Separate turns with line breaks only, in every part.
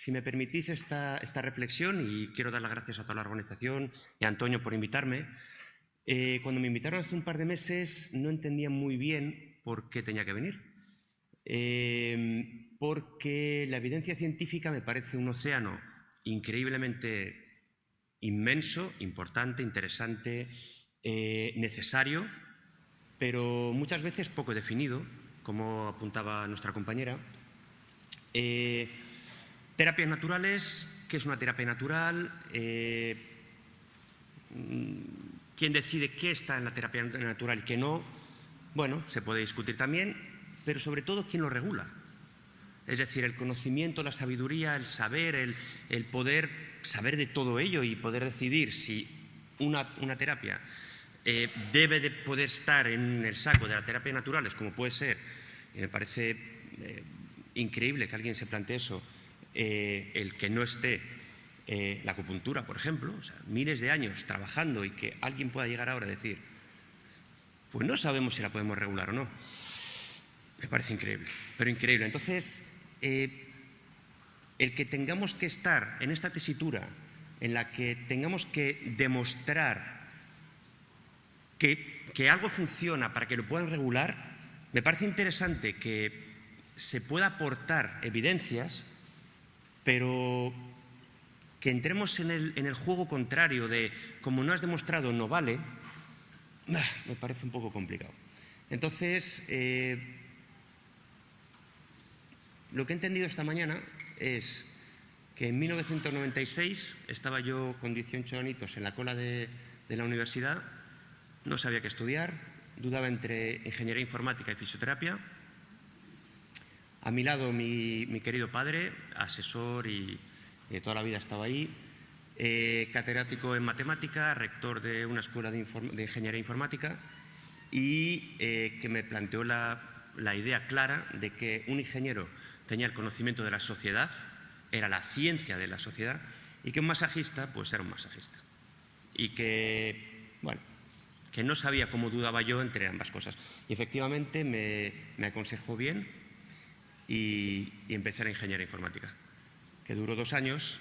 Si me permitís esta reflexión, y quiero dar las gracias a toda la organización y a Antonio por invitarme, cuando me invitaron hace un par de meses no entendía muy bien por qué tenía que venir. Porque la evidencia científica me parece un océano increíblemente inmenso, importante, interesante, necesario, pero muchas veces poco definido, como apuntaba nuestra compañera. Terapias naturales, ¿qué es una terapia natural? ¿Quién decide qué está en la terapia natural y qué no? Bueno, se puede discutir también, pero sobre todo, ¿quién lo regula? Es decir, el conocimiento, la sabiduría, el saber, el poder saber de todo ello y poder decidir si una terapia debe de poder estar en el saco de las terapias naturales, como puede ser, y me parece increíble que alguien se plantee eso, el que no esté la acupuntura, por ejemplo, o sea, miles de años trabajando y que alguien pueda llegar ahora a decir, pues no sabemos si la podemos regular o no. Me parece increíble, pero increíble. Entonces, el que tengamos que estar en esta tesitura en la que tengamos que demostrar que algo funciona para que lo puedan regular, me parece interesante que se pueda aportar evidencias, pero que entremos en el juego contrario de como no has demostrado no vale, me parece un poco complicado. Entonces, lo que he entendido esta mañana es que en 1996 estaba yo con 18 añitos en la cola de la universidad, no sabía qué estudiar, dudaba entre ingeniería informática y fisioterapia. A mi lado mi querido padre, asesor y de toda la vida estaba ahí, catedrático en matemática, rector de una escuela de ingeniería informática y que me planteó la idea clara de que un ingeniero tenía el conocimiento de la sociedad, era la ciencia de la sociedad, y que un masajista pues era un masajista. Y que, bueno, que no sabía cómo dudaba yo entre ambas cosas. Y efectivamente me aconsejó bien y empecé la ingeniería informática, que duró 2 años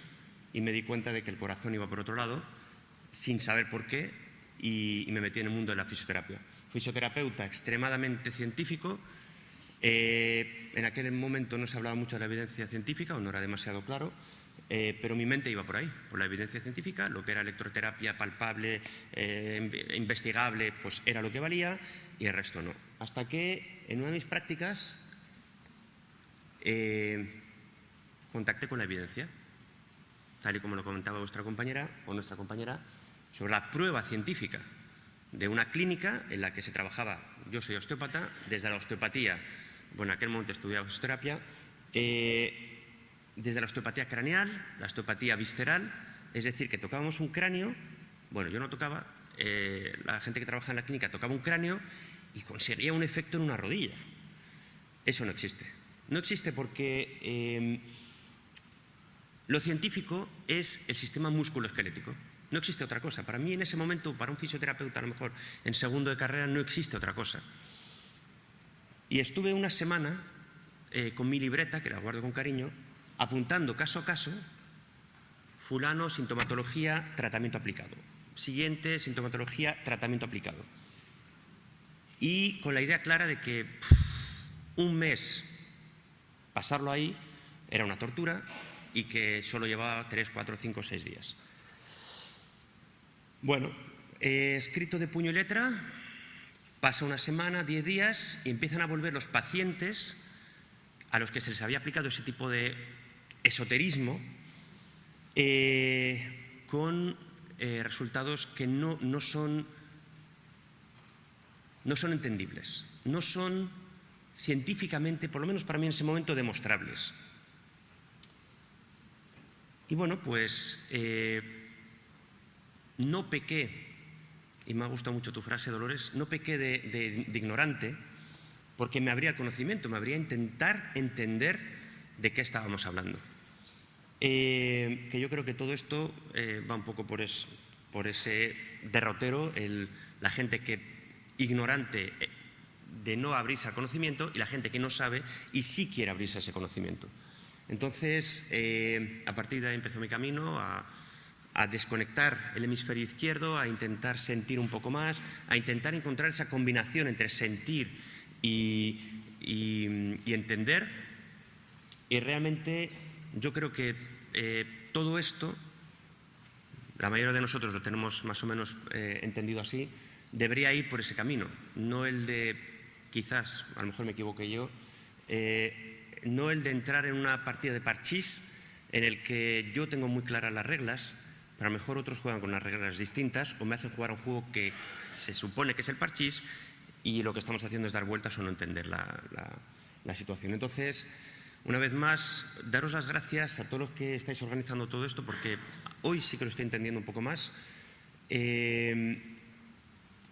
y me di cuenta de que el corazón iba por otro lado, sin saber por qué, y me metí en el mundo de la fisioterapia. Fisioterapeuta extremadamente científico. En aquel momento no se hablaba mucho de la evidencia científica, o no era demasiado claro, pero mi mente iba por ahí, por la evidencia científica, lo que era electroterapia palpable, investigable, pues era lo que valía, y el resto no. Hasta que en una de mis prácticas contacté con la evidencia, tal y como lo comentaba vuestra compañera o nuestra compañera, sobre la prueba científica de una clínica en la que se trabajaba, yo soy osteópata, desde la osteopatía, bueno, en aquel momento estudiaba osteoterapia, desde la osteopatía craneal, la osteopatía visceral, es decir, que tocábamos un cráneo, bueno, yo no tocaba, la gente que trabaja en la clínica tocaba un cráneo y conseguía un efecto en una rodilla. Eso no existe. No existe porque lo científico es el sistema musculoesquelético. No existe otra cosa. Para mí en ese momento, para un fisioterapeuta a lo mejor en segundo de carrera, no existe otra cosa. Y estuve una semana con mi libreta, que la guardo con cariño, apuntando caso a caso, fulano, sintomatología, tratamiento aplicado. Siguiente, sintomatología, tratamiento aplicado. Y con la idea clara de que un mes pasarlo ahí era una tortura y que solo llevaba 3, 4, 5, 6 días. Bueno, he escrito de puño y letra, pasa una semana, 10 días y empiezan a volver los pacientes a los que se les había aplicado ese tipo de esoterismo con resultados que no son entendibles, no son científicamente, por lo menos para mí en ese momento, demostrables. Y bueno, pues no pequé, y me ha gustado mucho tu frase, Dolores, no pequé de ignorante, porque me abría el conocimiento, me abría a intentar entender de qué estábamos hablando. Que yo creo que todo esto va un poco por ese derrotero, la gente que ignorante de no abrirse al conocimiento y la gente que no sabe y sí quiere abrirse a ese conocimiento. Entonces, a partir de ahí empezó mi camino a desconectar el hemisferio izquierdo, a intentar sentir un poco más, a intentar encontrar esa combinación entre sentir y entender. Y realmente yo creo que todo esto, la mayoría de nosotros lo tenemos más o menos entendido así, debería ir por ese camino, no el de, quizás, a lo mejor me equivoqué yo, no el de entrar en una partida de parchís en el que yo tengo muy claras las reglas, pero a lo mejor otros juegan con unas reglas distintas o me hacen jugar un juego que se supone que es el parchís y lo que estamos haciendo es dar vueltas o no entender la situación. Entonces, una vez más, daros las gracias a todos los que estáis organizando todo esto, porque hoy sí que lo estoy entendiendo un poco más,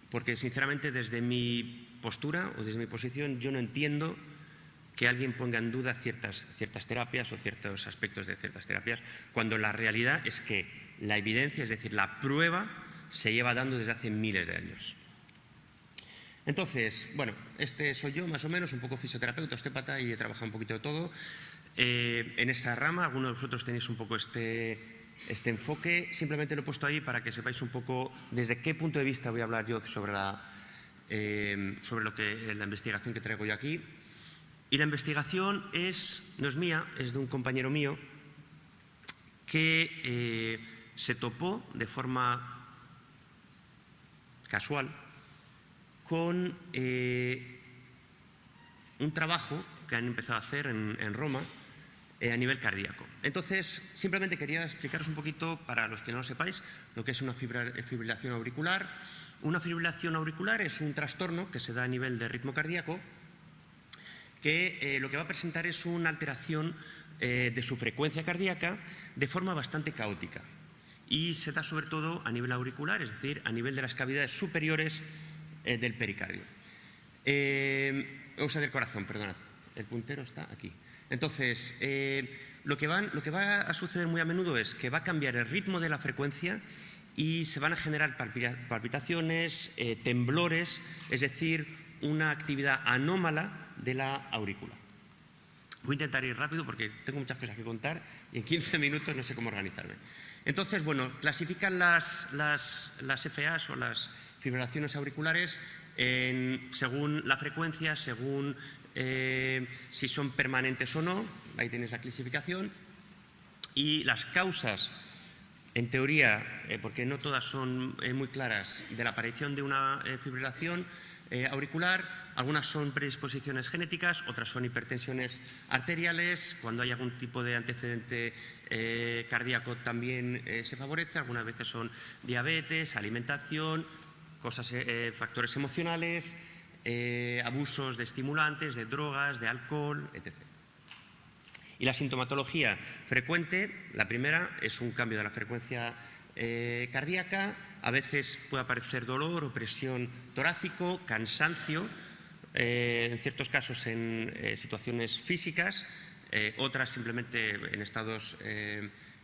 porque sinceramente desde mi postura o desde mi posición yo no entiendo que alguien ponga en duda ciertas terapias o ciertos aspectos de ciertas terapias, cuando la realidad es que la evidencia, es decir, la prueba, se lleva dando desde hace miles de años. Entonces, bueno, este soy yo más o menos, un poco fisioterapeuta, osteópata y he trabajado un poquito de todo. En esa rama, algunos de vosotros tenéis un poco este enfoque. Simplemente lo he puesto ahí para que sepáis un poco desde qué punto de vista voy a hablar yo sobre la investigación que traigo yo aquí. Y la investigación no es mía, es de un compañero mío que se topó de forma casual con un trabajo que han empezado a hacer en Roma a nivel cardíaco. Entonces, simplemente quería explicaros un poquito, para los que no lo sepáis, lo que es una fibrilación auricular. Una fibrilación auricular es un trastorno que se da a nivel de ritmo cardíaco, que lo que va a presentar es una alteración de su frecuencia cardíaca de forma bastante caótica. Y se da sobre todo a nivel auricular, es decir, a nivel de las cavidades superiores del pericardio. O sea, del corazón, perdonad. El puntero está aquí. Entonces, lo que va a suceder muy a menudo es que va a cambiar el ritmo de la frecuencia y se van a generar palpitaciones, temblores, es decir, una actividad anómala de la aurícula. Voy a intentar ir rápido porque tengo muchas cosas que contar y en 15 minutos no sé cómo organizarme. Entonces, bueno, clasifican las FAs o las fibrilaciones auriculares según la frecuencia, según si son permanentes o no. Ahí tenéis la clasificación. Y las causas, en teoría, porque no todas son muy claras, de la aparición de una fibrilación auricular, algunas son predisposiciones genéticas, otras son hipertensiones arteriales. Cuando hay algún tipo de antecedente cardíaco también se favorece. Algunas veces son diabetes, alimentación, factores emocionales, abusos de estimulantes, de drogas, de alcohol, etc. Y la sintomatología frecuente, la primera, es un cambio de la frecuencia cardíaca. A veces puede aparecer dolor, opresión torácico, cansancio, en ciertos casos en situaciones físicas, otras simplemente en estados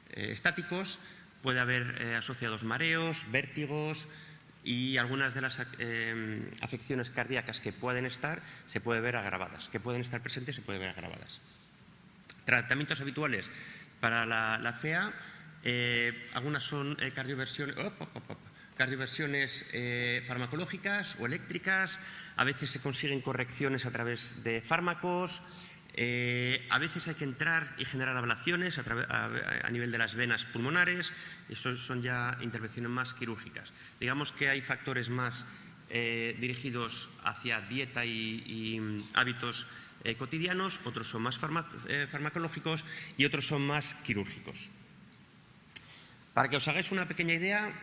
estáticos. Puede haber asociados mareos, vértigos y algunas de las afecciones cardíacas que pueden estar se pueden ver agravadas, que pueden estar presentes se pueden ver agravadas. Tratamientos habituales para la FEA, algunas son cardioversiones farmacológicas o eléctricas. A veces se consiguen correcciones a través de fármacos, a veces hay que entrar y generar ablaciones a nivel de las venas pulmonares. Eso son ya intervenciones más quirúrgicas. Digamos que hay factores más dirigidos hacia dieta y hábitos cotidianos, otros son más farmacológicos y otros son más quirúrgicos. Para que os hagáis una pequeña idea,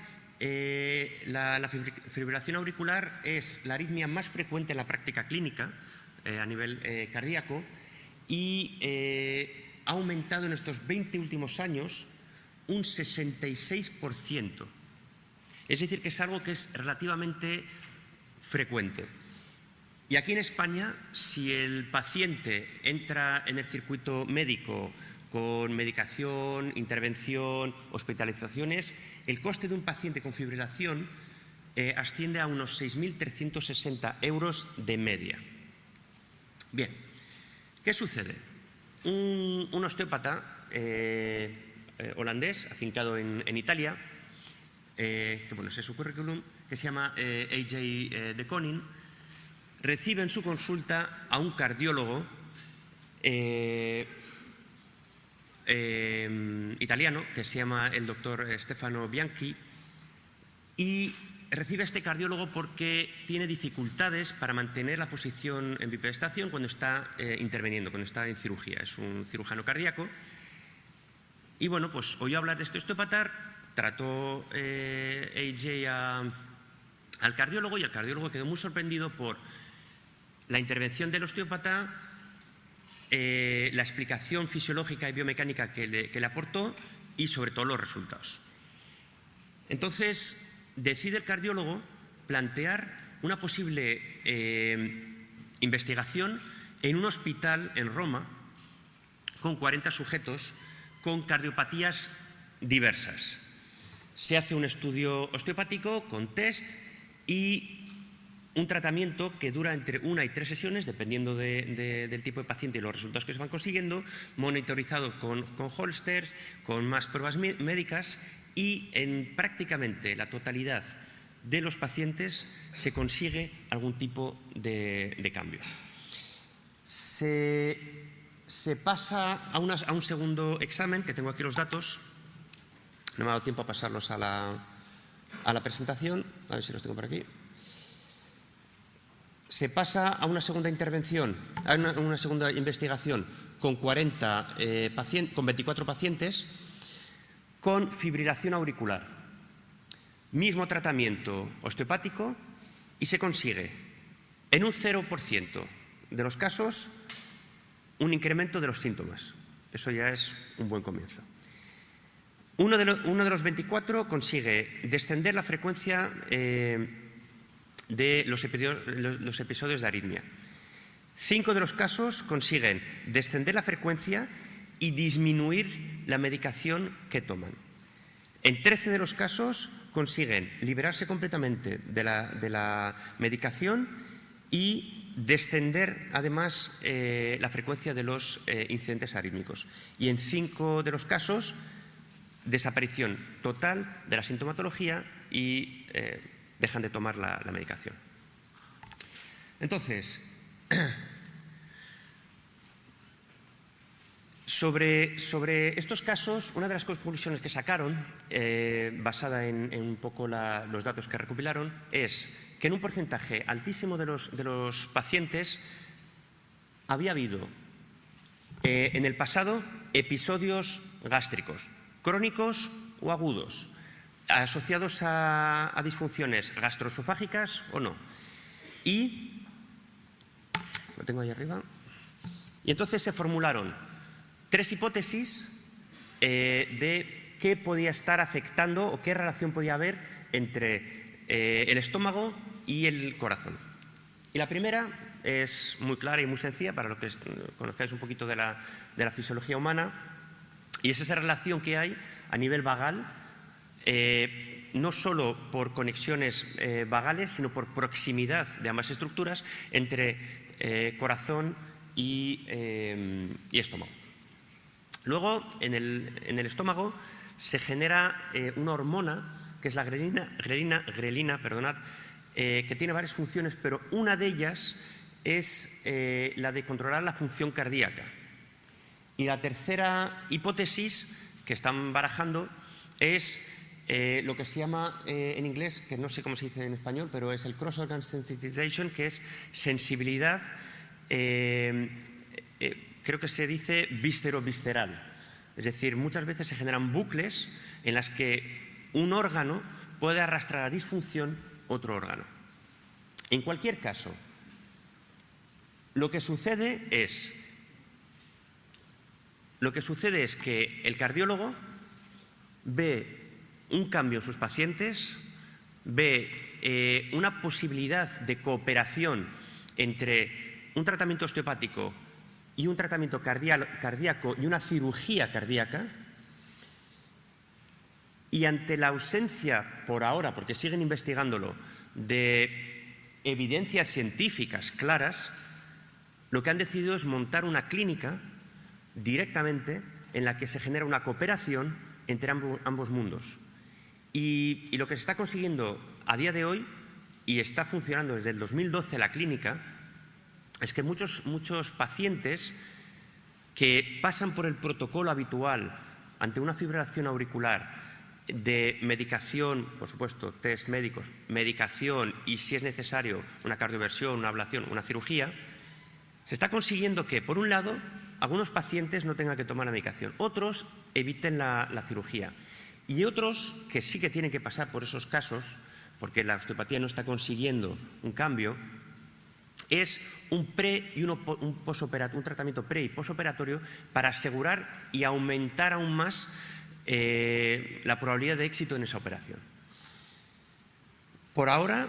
la fibrilación auricular es la arritmia más frecuente en la práctica clínica a nivel cardíaco y ha aumentado en estos 20 últimos años un 66%. Es decir, que es algo que es relativamente frecuente. Y aquí en España, si el paciente entra en el circuito médico con medicación, intervención, hospitalizaciones, el coste de un paciente con fibrilación asciende a unos 6.360 € de media. Bien, ¿qué sucede? un osteópata holandés, afincado en Italia, que bueno, ese es su currículum, que se llama A.J. de Koning, recibe en su consulta a un cardiólogo italiano que se llama el doctor Stefano Bianchi, y recibe a este cardiólogo porque tiene dificultades para mantener la posición en bipedestación cuando está interviniendo, cuando está en cirugía. Es un cirujano cardíaco. Y bueno, pues oyó hablar de este osteópata, trató AJ al cardiólogo, y el cardiólogo quedó muy sorprendido por la intervención del osteópata, la explicación fisiológica y biomecánica que le aportó y sobre todo los resultados. Entonces decide el cardiólogo plantear una posible investigación en un hospital en Roma con 40 sujetos con cardiopatías diversas. Se hace un estudio osteopático con test y un tratamiento que dura entre 1 y 3 sesiones, dependiendo del tipo de paciente y los resultados que se van consiguiendo, monitorizado con holsters, con más pruebas médicas, y en prácticamente la totalidad de los pacientes se consigue algún tipo de cambio. Se pasa a un segundo examen, que tengo aquí los datos. No me ha dado tiempo a pasarlos a la presentación. A ver si los tengo por aquí. Se pasa a una segunda intervención, a una segunda investigación con 24 pacientes con fibrilación auricular. Mismo tratamiento osteopático, y se consigue en un 0% de los casos un incremento de los síntomas. Eso ya es un buen comienzo. Uno de los 24 consigue descender la frecuencia de los episodios de arritmia. 5 de los casos consiguen descender la frecuencia y disminuir la medicación que toman. En 13 de los casos consiguen liberarse completamente de la medicación y descender además la frecuencia de los incidentes arrítmicos. Y en 5 de los casos, desaparición total de la sintomatología y dejan de tomar la medicación. Entonces, sobre estos casos, una de las conclusiones que sacaron, basada en un poco los datos que recopilaron, es que en un porcentaje altísimo de los pacientes había habido en el pasado episodios gástricos, crónicos o agudos, asociados a disfunciones gastroesofágicas o no. Y lo tengo ahí arriba. Y entonces se formularon 3 hipótesis de qué podía estar afectando o qué relación podía haber entre el estómago y el corazón. Y la primera es muy clara y muy sencilla para los que conozcáis un poquito de la fisiología humana, y es esa relación que hay a nivel vagal, no solo por conexiones vagales, sino por proximidad de ambas estructuras entre corazón y estómago. Luego, en el estómago se genera una hormona, que es la grelina, que tiene varias funciones, pero una de ellas es la de controlar la función cardíaca. Y la tercera hipótesis que están barajando es lo que se llama en inglés, que no sé cómo se dice en español, pero es el cross-organ sensitization, que es sensibilidad, creo que se dice víscero-visceral. Es decir, muchas veces se generan bucles en las que un órgano puede arrastrar a disfunción otro órgano. En cualquier caso, lo que sucede es que el cardiólogo ve un cambio en sus pacientes, ve una posibilidad de cooperación entre un tratamiento osteopático y un tratamiento cardíaco y una cirugía cardíaca, y ante la ausencia, por ahora, porque siguen investigándolo, de evidencias científicas claras, lo que han decidido es montar una clínica directamente en la que se genera una cooperación entre ambos mundos. Y lo que se está consiguiendo a día de hoy, y está funcionando desde el 2012 la clínica, es que muchos pacientes que pasan por el protocolo habitual ante una fibrilación auricular de medicación, por supuesto, test médicos, medicación y, si es necesario, una cardioversión, una ablación, una cirugía, se está consiguiendo que, por un lado, algunos pacientes no tengan que tomar la medicación, otros eviten la cirugía y otros que sí que tienen que pasar por esos casos, porque la osteopatía no está consiguiendo un cambio, es un tratamiento pre y posoperatorio para asegurar y aumentar aún más la probabilidad de éxito en esa operación. Por ahora,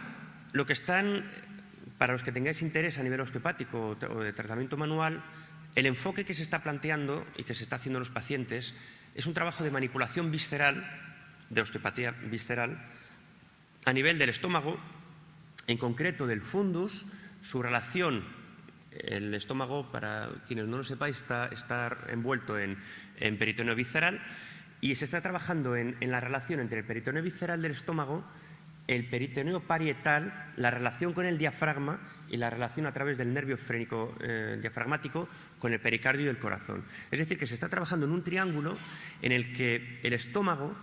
lo que están, para los que tengáis interés a nivel osteopático o de tratamiento manual, el enfoque que se está planteando y que se está haciendo en los pacientes es un trabajo de manipulación visceral, de osteopatía visceral, a nivel del estómago, en concreto del fundus. Su relación, el estómago, para quienes no lo sepáis, está envuelto en peritoneo visceral, y se está trabajando en la relación entre el peritoneo visceral del estómago, el peritoneo parietal, la relación con el diafragma y la relación a través del nervio frénico diafragmático con el pericardio y el corazón. Es decir, que se está trabajando en un triángulo en el que el estómago,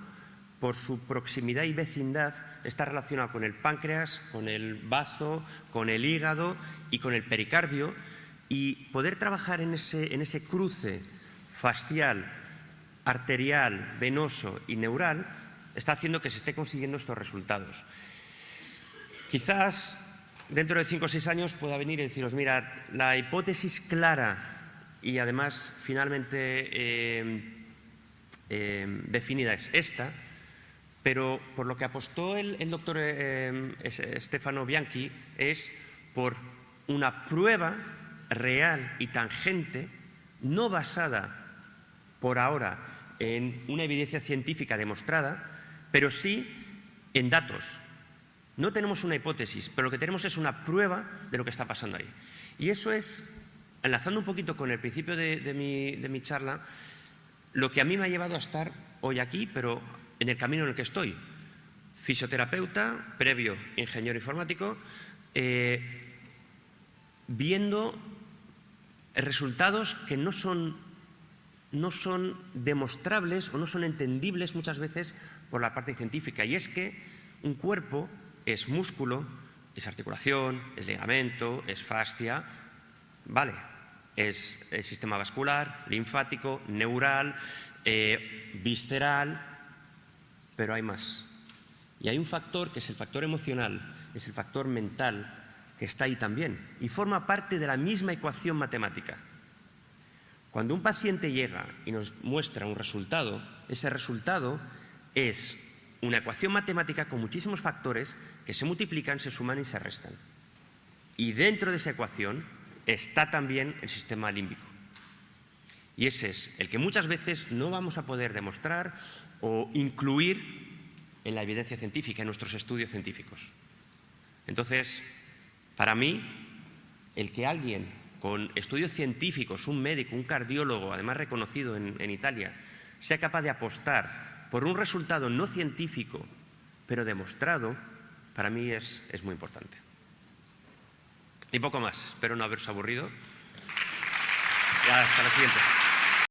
por su proximidad y vecindad, está relacionado con el páncreas, con el bazo, con el hígado y con el pericardio, y poder trabajar en ese cruce fascial, arterial, venoso y neural está haciendo que se esté consiguiendo estos resultados. Quizás dentro de 5 o 6 años pueda venir y deciros, mira, la hipótesis clara y además finalmente definida es esta, pero por lo que apostó el doctor Stefano Bianchi es por una prueba real y tangente, no basada por ahora en una evidencia científica demostrada, pero sí en datos. No tenemos una hipótesis, pero lo que tenemos es una prueba de lo que está pasando ahí. Y eso es, enlazando un poquito con el principio de mi charla, lo que a mí me ha llevado a estar hoy aquí, pero en el camino en el que estoy. Fisioterapeuta, previo ingeniero informático, viendo resultados que no son demostrables o no son entendibles muchas veces por la parte científica. Y es que un cuerpo es músculo, es articulación, es ligamento, es fascia, vale, es el sistema vascular, linfático, neural, visceral, pero hay más. Y hay un factor que es el factor emocional, es el factor mental, que está ahí también y forma parte de la misma ecuación matemática. Cuando un paciente llega y nos muestra un resultado, ese resultado es una ecuación matemática con muchísimos factores que se multiplican, se suman y se restan. Y dentro de esa ecuación está también el sistema límbico. Y ese es el que muchas veces no vamos a poder demostrar o incluir en la evidencia científica, en nuestros estudios científicos. Entonces, para mí, el que alguien con estudios científicos, un médico, un cardiólogo, además reconocido en Italia, sea capaz de apostar por un resultado no científico, pero demostrado, para mí es muy importante. Y poco más. Espero no haberos aburrido. Y hasta la siguiente.